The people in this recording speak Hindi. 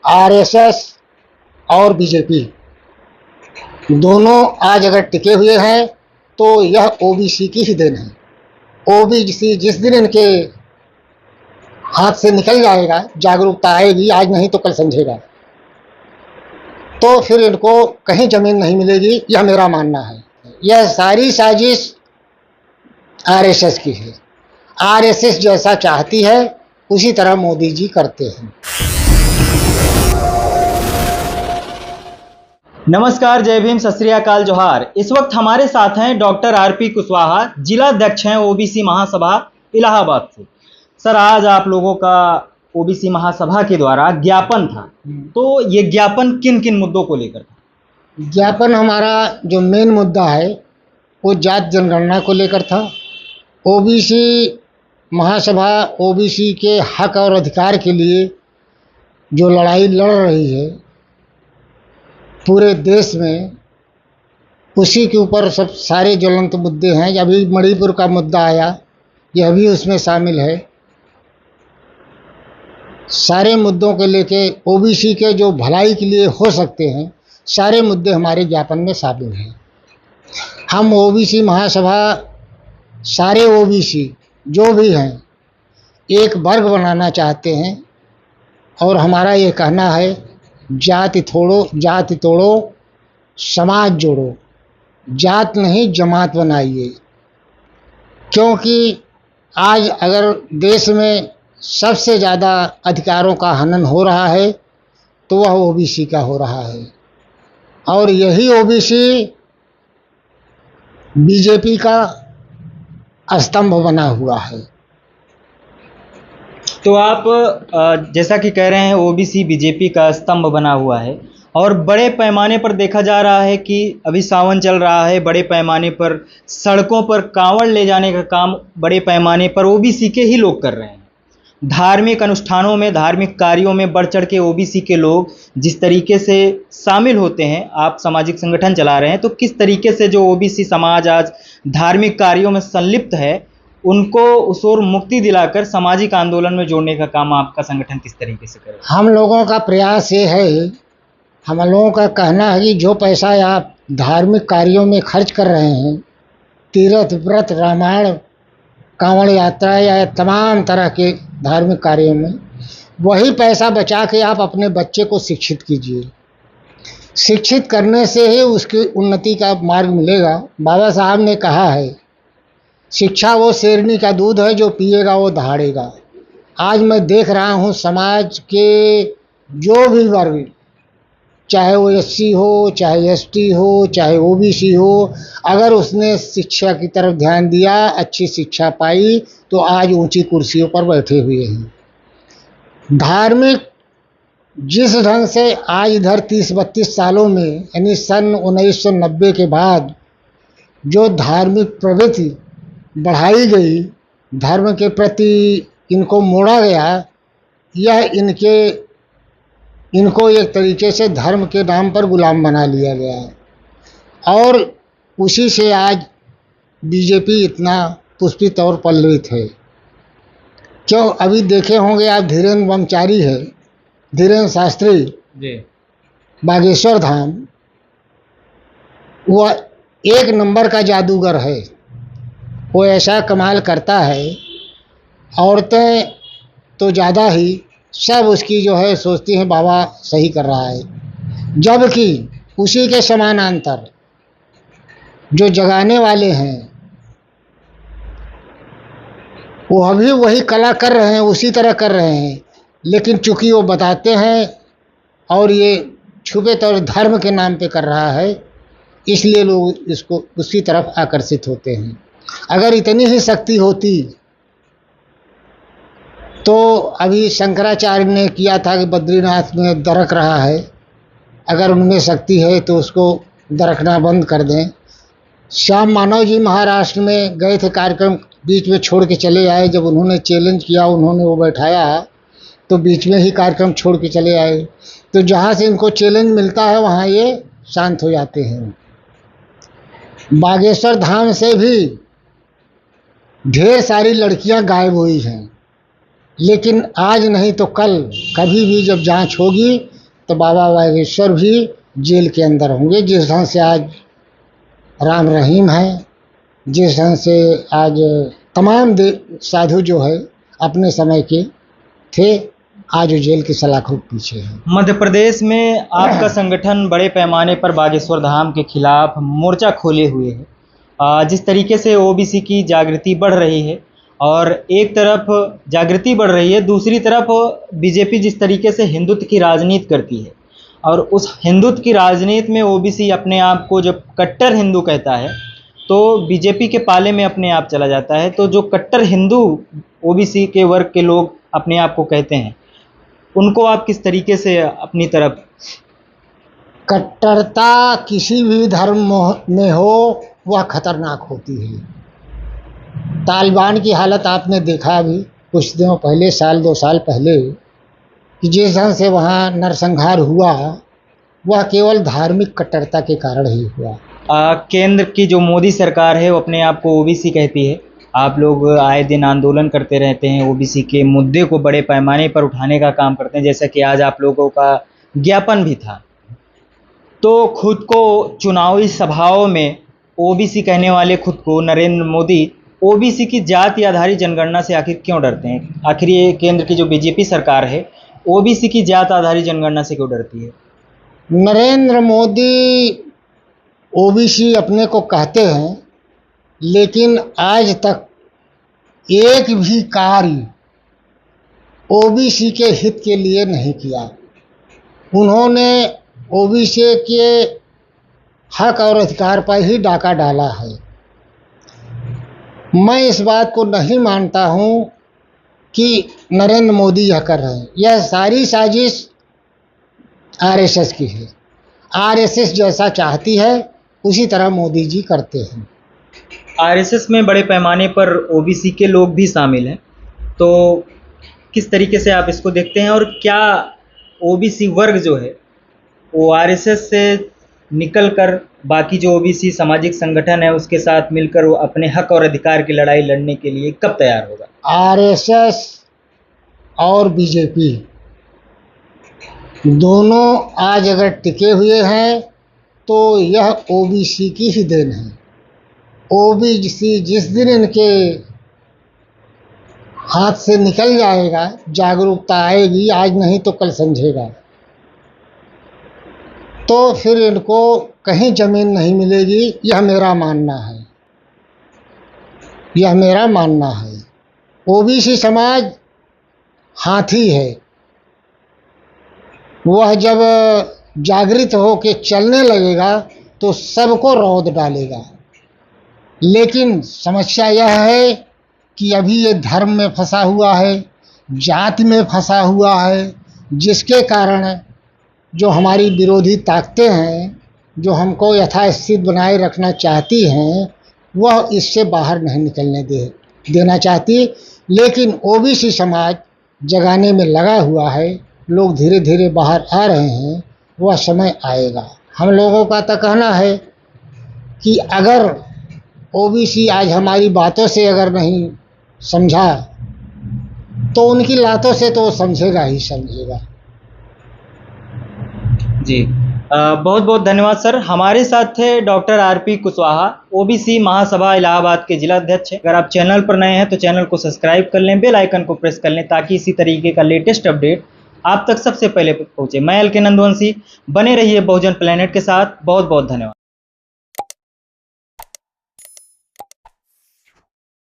आरएसएस और बीजेपी दोनों आज अगर टिके हुए हैं तो यह ओबीसी की ही देन है। ओबीसी जिस दिन इनके हाथ से निकल जाएगा, जागरूकता आएगी, आज नहीं तो कल समझेगा, तो फिर इनको कहीं जमीन नहीं मिलेगी, यह मेरा मानना है। यह सारी साजिश आरएसएस की है। आरएसएस जैसा चाहती है उसी तरह मोदी जी करते हैं। नमस्कार, जय भीम, सत श्री अकाल, जोहार। इस वक्त हमारे साथ हैं डॉक्टर आरपी कुशवाहा, जिला अध्यक्ष हैं ओबीसी महासभा इलाहाबाद से। सर, आज आप लोगों का ओबीसी महासभा के द्वारा ज्ञापन था, तो ये ज्ञापन किन किन मुद्दों को लेकर था? ज्ञापन हमारा जो मेन मुद्दा है वो जात जनगणना को लेकर था। ओबीसी महासभा ओबीसी के हक और अधिकार के लिए जो लड़ाई लड़ रही है पूरे देश में, उसी के ऊपर सब सारे ज्वलंत मुद्दे हैं। अभी मणिपुर का मुद्दा आया, यह भी उसमें शामिल है। सारे मुद्दों के लेके ओबीसी के जो भलाई के लिए हो सकते हैं, सारे मुद्दे हमारे ज्ञापन में शामिल हैं। हम ओबीसी महासभा सारे ओबीसी जो भी हैं एक वर्ग बनाना चाहते हैं और हमारा ये कहना है, जाति तोड़ो समाज जोड़ो, जात नहीं जमात बनाइए। क्योंकि आज अगर देश में सबसे ज़्यादा अधिकारों का हनन हो रहा है तो वह ओबीसी का हो रहा है, और यही ओबीसी बीजेपी का स्तंभ बना हुआ है। तो आप जैसा कि कह रहे हैं ओबीसी बीजेपी का स्तंभ बना हुआ है, और बड़े पैमाने पर देखा जा रहा है कि अभी सावन चल रहा है, बड़े पैमाने पर सड़कों पर कांवड़ ले जाने का काम बड़े पैमाने पर ओबीसी के ही लोग कर रहे हैं। धार्मिक अनुष्ठानों में, धार्मिक कार्यों में बढ़ चढ़ के ओबीसी के लोग जिस तरीके से शामिल होते हैं, आप सामाजिक संगठन चला रहे हैं, तो किस तरीके से जो ओबीसी समाज आज धार्मिक कार्यों में संलिप्त है उनको उस ओर मुक्ति दिलाकर सामाजिक आंदोलन में जोड़ने का काम आपका संगठन किस तरीके से करे? हम लोगों का प्रयास ये है, हम लोगों का कहना है कि जो पैसा आप धार्मिक कार्यों में खर्च कर रहे हैं, तीर्थ व्रत, रामायण, कांवड़ यात्रा या तमाम तरह के धार्मिक कार्यों में, वही पैसा बचा के आप अपने बच्चे को शिक्षित कीजिए। शिक्षित करने से ही उसकी उन्नति का मार्ग मिलेगा। बाबा साहब ने कहा है, शिक्षा वो शेरनी का दूध है, जो पिएगा वो दहाड़ेगा। आज मैं देख रहा हूँ समाज के जो भी वर्ग, चाहे वो एससी हो, चाहे एसटी हो, चाहे ओबीसी हो, अगर उसने शिक्षा की तरफ ध्यान दिया, अच्छी शिक्षा पाई, तो आज ऊंची कुर्सियों पर बैठे हुए हैं। धार्मिक जिस ढंग से आज इधर 30-32 सालों में, यानी सन 1990 के बाद जो धार्मिक प्रवृत्ति बढ़ाई गई, धर्म के प्रति इनको मोड़ा गया, यह इनको एक तरीके से धर्म के नाम पर गुलाम बना लिया गया है, और उसी से आज बीजेपी इतना पुष्पित और पल्लवित है। क्यों, अभी देखे होंगे आप, धीरेन्द्र ब्रह्मचारी है, धीरेन्द्र शास्त्री जी, बागेश्वर धाम, वह एक नंबर का जादूगर है। वो ऐसा कमाल करता है, औरतें तो ज़्यादा ही सब उसकी जो है सोचती हैं बाबा सही कर रहा है, जबकि उसी के समानांतर जो जगाने वाले हैं वो अभी वही कला कर रहे हैं, उसी तरह कर रहे हैं, लेकिन चूंकि वो बताते हैं और ये छुपे तौर धर्म के नाम पे कर रहा है, इसलिए लोग इसको उसी तरफ आकर्षित होते हैं। अगर इतनी ही शक्ति होती तो अभी शंकराचार्य ने किया था कि बद्रीनाथ में दरक रहा है, अगर उनमें शक्ति है तो उसको दरकना बंद कर दें। श्याम मानव जी महाराष्ट्र में गए थे, कार्यक्रम बीच में छोड़ के चले आए। जब उन्होंने चैलेंज किया, उन्होंने वो बैठाया, तो बीच में ही कार्यक्रम छोड़ के चले आए। तो जहाँ से इनको चैलेंज मिलता है वहाँ ये शांत हो जाते हैं। बागेश्वर धाम से भी ढेर सारी लड़कियां गायब हुई हैं, लेकिन आज नहीं तो कल कभी भी जब जांच होगी तो बाबा बागेश्वर भी जेल के अंदर होंगे। जिस ढंग से आज राम रहीम है, जिस ढंग से आज तमाम साधु जो है अपने समय के थे, आज वो जेल की सलाखों के पीछे है। मध्य प्रदेश में आपका संगठन बड़े पैमाने पर बागेश्वर धाम के खिलाफ मोर्चा खोले हुए है। जिस तरीके से ओबीसी की जागृति बढ़ रही है और एक तरफ जागृति बढ़ रही है, दूसरी तरफ बीजेपी जिस तरीके से हिंदुत्व की राजनीति करती है और उस हिंदुत्व की राजनीति में ओबीसी अपने आप को जब कट्टर हिंदू कहता है तो बीजेपी के पाले में अपने आप चला जाता है। तो जो कट्टर हिंदू ओबीसी के वर्ग के लोग अपने आप को कहते हैं, उनको आप किस तरीके से अपनी तरफ? कट्टरता किसी भी धर्म में हो वह खतरनाक होती है। तालिबान की हालत आपने देखा अभी कुछ दिनों पहले, साल 2 साल पहले, कि जिस ढंग से वहाँ नरसंहार हुआ वह केवल धार्मिक कट्टरता के कारण ही हुआ। केंद्र की जो मोदी सरकार है वो अपने आप को ओबीसी कहती है। आप लोग आए दिन आंदोलन करते रहते हैं, ओबीसी के मुद्दे को बड़े पैमाने पर उठाने का काम करते हैं, जैसा कि आज आप लोगों का ज्ञापन भी था। तो खुद को चुनावी सभाओं में ओबीसी कहने वाले खुद को नरेंद्र मोदी ओबीसी की जाति आधारित जनगणना से आखिर क्यों डरते हैं? आखिर ये केंद्र की जो बीजेपी सरकार है ओबीसी की जात आधारित जनगणना से क्यों डरती है? नरेंद्र मोदी ओबीसी अपने को कहते हैं, लेकिन आज तक एक भी कार्य ओबीसी के हित के लिए नहीं किया। उन्होंने ओबीसी के हक और अधिकार पर ही डाका डाला है। मैं इस बात को नहीं मानता हूं कि नरेंद्र मोदी यह कर रहे हैं। यह सारी साजिश आरएसएस की है। आरएसएस जैसा चाहती है उसी तरह मोदी जी करते हैं। आरएसएस में बड़े पैमाने पर ओबीसी के लोग भी शामिल हैं, तो किस तरीके से आप इसको देखते हैं और क्या ओबीसी वर्ग जो है वो आरएसएस से निकलकर बाकी जो ओबीसी सामाजिक संगठन है उसके साथ मिलकर वो अपने हक और अधिकार की लड़ाई लड़ने के लिए कब तैयार होगा? आरएसएस और बीजेपी दोनों आज अगर टिके हुए हैं तो यह ओबीसी की ही देन है। ओबीसी जिस दिन इनके हाथ से निकल जाएगा, जागरूकता आएगी, आज नहीं तो कल समझेगा, तो फिर इनको कहीं जमीन नहीं मिलेगी। यह मेरा मानना है, यह मेरा मानना है। ओबीसी समाज हाथी है, वह जब जागृत हो के चलने लगेगा तो सबको रौंद डालेगा। लेकिन समस्या यह है कि अभी ये धर्म में फंसा हुआ है, जाति में फंसा हुआ है, जिसके कारण जो हमारी विरोधी ताकतें हैं, जो हमको यथास्थित बनाए रखना चाहती हैं, वह इससे बाहर नहीं निकलने देना चाहती। लेकिन ओबीसी समाज जगाने में लगा हुआ है, लोग धीरे धीरे बाहर आ रहे हैं, वह समय आएगा। हम लोगों का तो कहना है कि अगर ओबीसी आज हमारी बातों से अगर नहीं समझा तो उनकी लातों से तो समझेगा ही समझेगा। जी, बहुत बहुत धन्यवाद सर। हमारे साथ थे डॉक्टर आरपी कुशवाहा, ओबीसी महासभा इलाहाबाद के जिला अध्यक्ष। अगर आप चैनल पर नए हैं तो चैनल को सब्सक्राइब कर लें, बेल आइकन को प्रेस कर लें ताकि इसी तरीके का लेटेस्ट अपडेट आप तक सबसे पहले पहुंचे। मैं एल के नंदवंशी, बने रहिए बहुजन प्लेनेट के साथ। बहुत बहुत धन्यवाद।